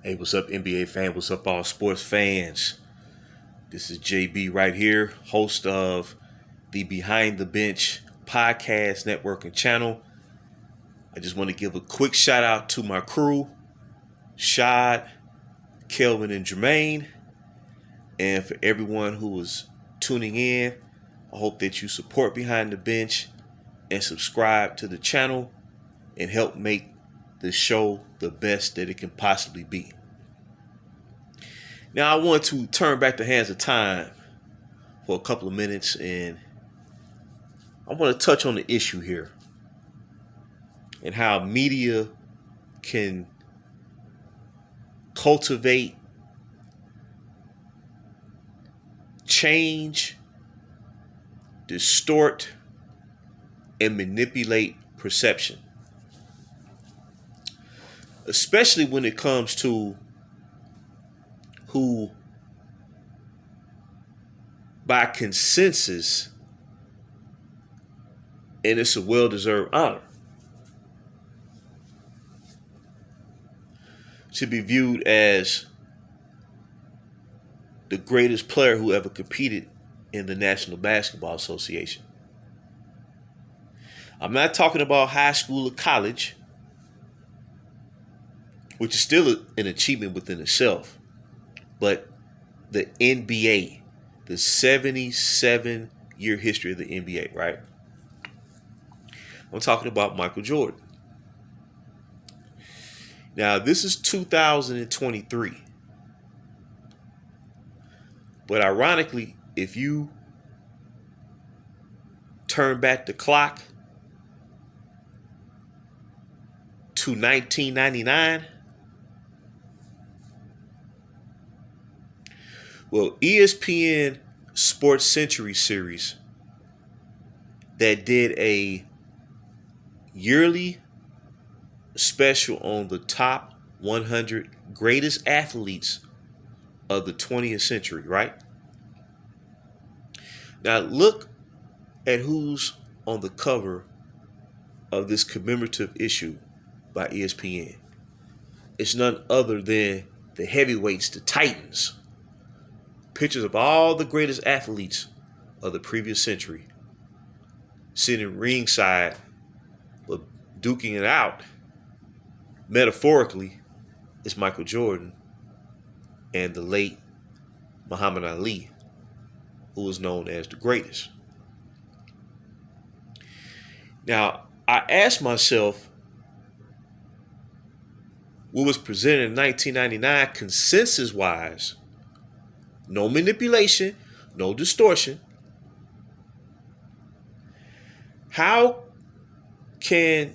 Hey, what's up, NBA fan? What's up, all sports fans? This is JB right here, host of the Behind the Bench podcast network and channel. I just want to give a quick shout out to my crew, Shad, Kelvin, and Jermaine. And for everyone who is tuning in, I hope that you support Behind the Bench and subscribe to the channel and help make the show the best that it can possibly be. Now, I want to turn back the hands of time for a couple of minutes, and I want to touch on the issue here and how media can cultivate, change, distort, and manipulate perception, especially when it comes to who, by consensus, and it's a well-deserved honor, to be viewed as the greatest player who ever competed in the National Basketball Association. I'm not talking about high school or college, which is still an achievement within itself, but the NBA, the 77-year history of the NBA, right? I'm talking about Michael Jordan. Now, this is 2023. But ironically, if you turn back the clock to 1999, well, ESPN Sports Century series that did a yearly special on the top 100 greatest athletes of the 20th century, right? Now look at who's on the cover of this commemorative issue by ESPN. It's none other than the heavyweights, the Titans. Pictures of all the greatest athletes of the previous century sitting ringside, but duking it out, metaphorically, is Michael Jordan and the late Muhammad Ali, who was known as the greatest. Now, I asked myself, what was presented in 1999 consensus-wise, no manipulation, no distortion, how can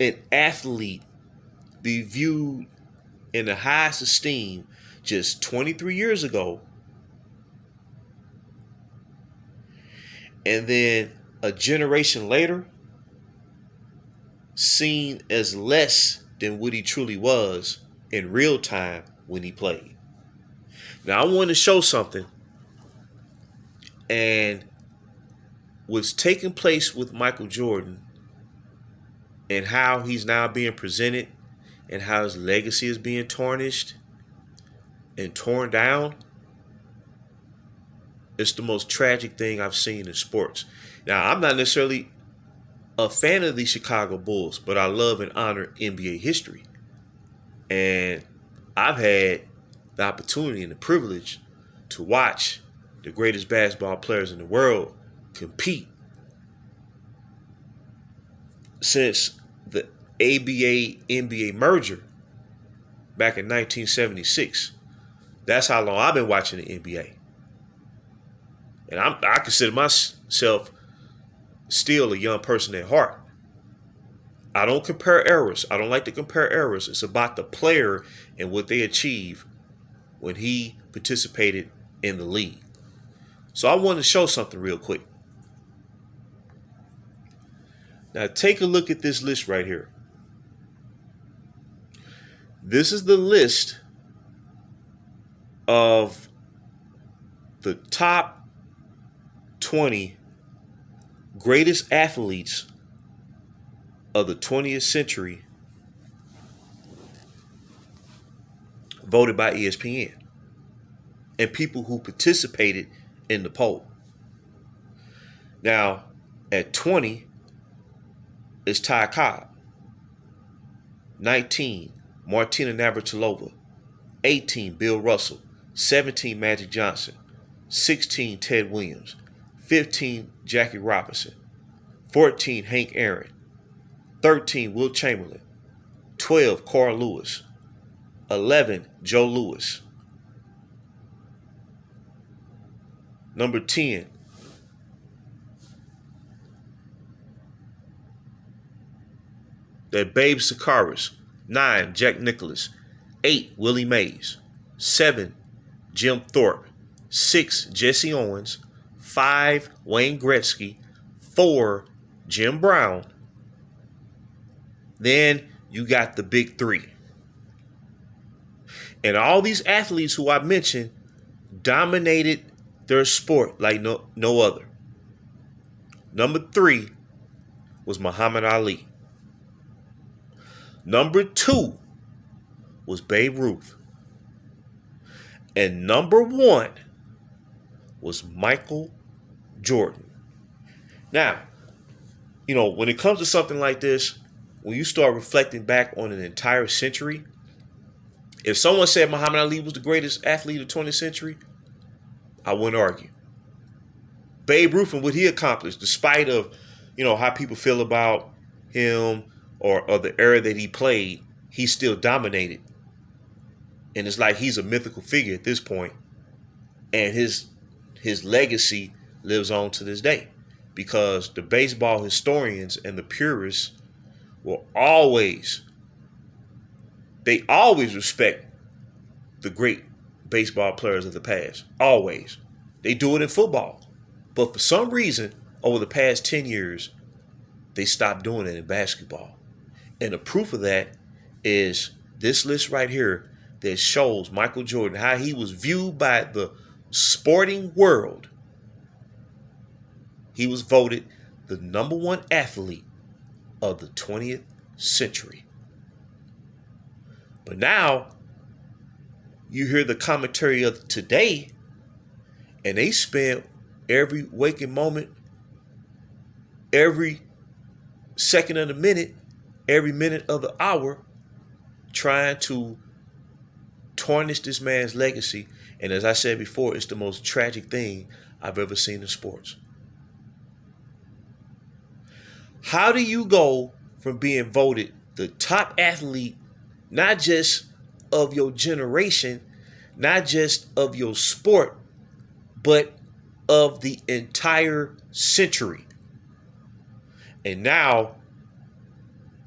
an athlete be viewed in the highest esteem just 23 years ago, and then a generation later seen as less than what he truly was in real time when he played? Now, I want to show something, and what's taking place with Michael Jordan and how he's now being presented and how his legacy is being tarnished and torn down. It's the most tragic thing I've seen in sports. Now, I'm not necessarily a fan of the Chicago Bulls, but I love and honor NBA history. And I've had the opportunity and the privilege to watch the greatest basketball players in the world compete since the ABA-NBA merger back in 1976. That's how long I've been watching the NBA. And I consider myself still a young person at heart. I don't compare eras. I don't like to compare eras. It's about the player and what they achieved when he participated in the league. So I want to show something real quick. Now take a look at this list right here. This is the list of the top 20 greatest athletes of the 20th century voted by ESPN and people who participated in the poll. Now, at 20 is Ty Cobb. 19, Martina Navratilova. 18, Bill Russell. 17, Magic Johnson. 16, Ted Williams. 15, Jackie Robinson. 14, Hank Aaron. 13, Wilt Chamberlain. 12, Carl Lewis. 11, Joe Louis. Number 10, that Babe Sakaris. 9, Jack Nicklaus. 8, Willie Mays. 7, Jim Thorpe. 6, Jesse Owens. 5, Wayne Gretzky. 4, Jim Brown. Then you got the big three. And all these athletes who I mentioned dominated their sport like no other. Number 3 was Muhammad Ali. Number 2 was Babe Ruth. And number 1 was Michael Jordan. Now, when it comes to something like this, when you start reflecting back on an entire century, if someone said Muhammad Ali was the greatest athlete of the 20th century, I wouldn't argue. Babe Ruth and what he accomplished, despite of, how people feel about him or the era that he played, he still dominated. And it's like he's a mythical figure at this point. And his legacy lives on to this day. Because the baseball historians and the purists will always respect the great baseball players of the past. Always. They do it in football. But for some reason, over the past 10 years, they stopped doing it in basketball. And the proof of that is this list right here that shows Michael Jordan, how he was viewed by the sporting world. He was voted the number 1 athlete of the 20th century. But now, you hear the commentary of today, and they spend every waking moment, every second of the minute, every minute of the hour, trying to tarnish this man's legacy. And as I said before, it's the most tragic thing I've ever seen in sports. How do you go from being voted the top athlete, not just of your generation, not just of your sport, but of the entire century? And now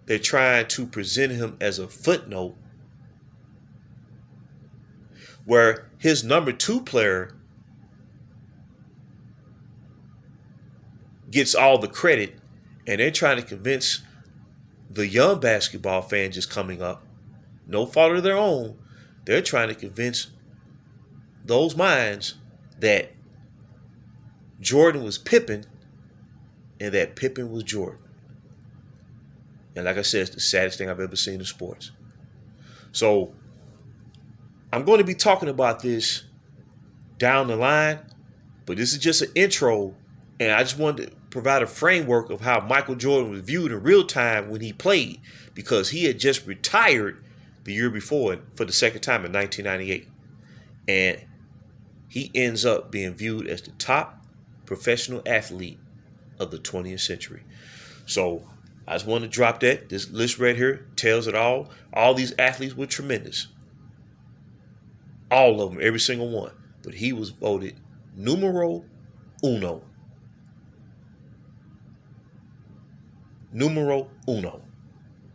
they're trying to present him as a footnote where his number 2 player gets all the credit, and they're trying to convince the young basketball fans just coming up, no fault of their own, they're trying to convince those minds that Jordan was Pippen and that Pippen was Jordan. And like I said, it's the saddest thing I've ever seen in sports. So I'm going to be talking about this down the line, but this is just an intro, and I just wanted to provide a framework of how Michael Jordan was viewed in real time when he played, because he had just retired the year before for the second time in 1998. And he ends up being viewed as the top professional athlete of the 20th century. So I just want to drop that. This list right here tells it all. All these athletes were tremendous. All of them, every single one. But he was voted numero uno. Numero uno.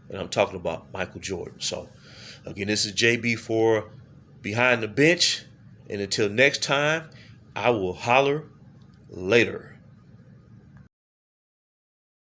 And I'm talking about Michael Jordan. So, again, this is JB for Behind the Bench. And until next time, I will holler later.